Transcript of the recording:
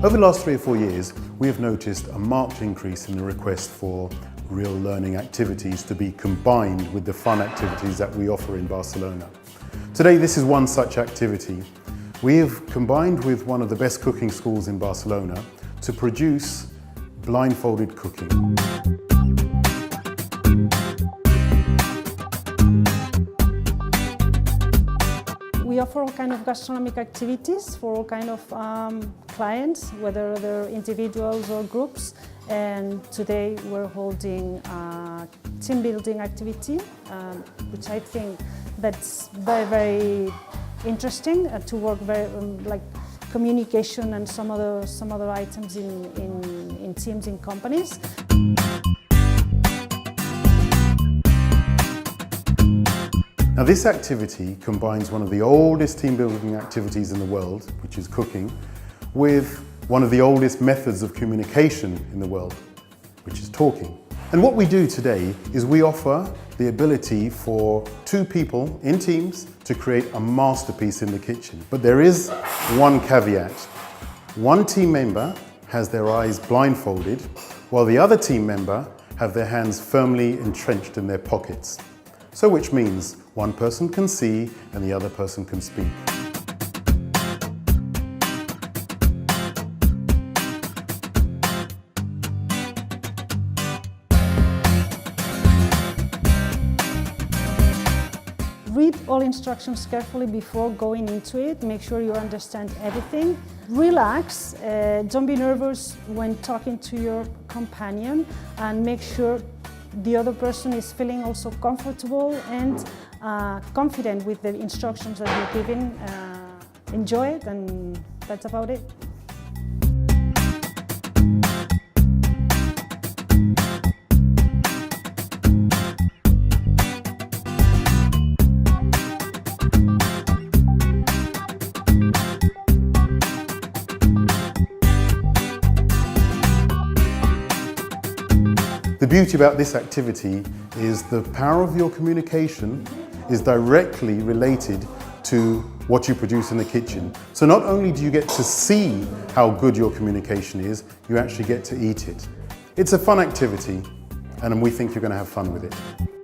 Over the last 3 or 4 years, we have noticed a marked increase in the request for real learning activities to be combined with the fun activities that we offer in Barcelona. Today, this is one such activity. We have combined with one of the best cooking schools in Barcelona to produce blindfolded cooking. We offer all kinds of gastronomic activities for all kinds of clients, whether they're individuals or groups. And today we're holding a team building activity, which I think that's very, very interesting to work very like communication and some other items in teams, in companies. Now, this activity combines one of the oldest team building activities in the world, which is cooking, with one of the oldest methods of communication in the world, which is talking. And what we do today is we offer the ability for 2 people in teams to create a masterpiece in the kitchen. But there is one caveat. One team member has their eyes blindfolded, while the other team member have their hands firmly entrenched in their pockets. So which means one person can see and the other person can speak. Read all instructions carefully before going into it. Make sure you understand everything. Relax, don't be nervous when talking to your companion, and make sure the other person is feeling also comfortable and confident with the instructions that you're giving. Enjoy it, and that's about it. The beauty about this activity is the power of your communication is directly related to what you produce in the kitchen. So not only do you get to see how good your communication is, you actually get to eat it. It's a fun activity, and we think you're going to have fun with it.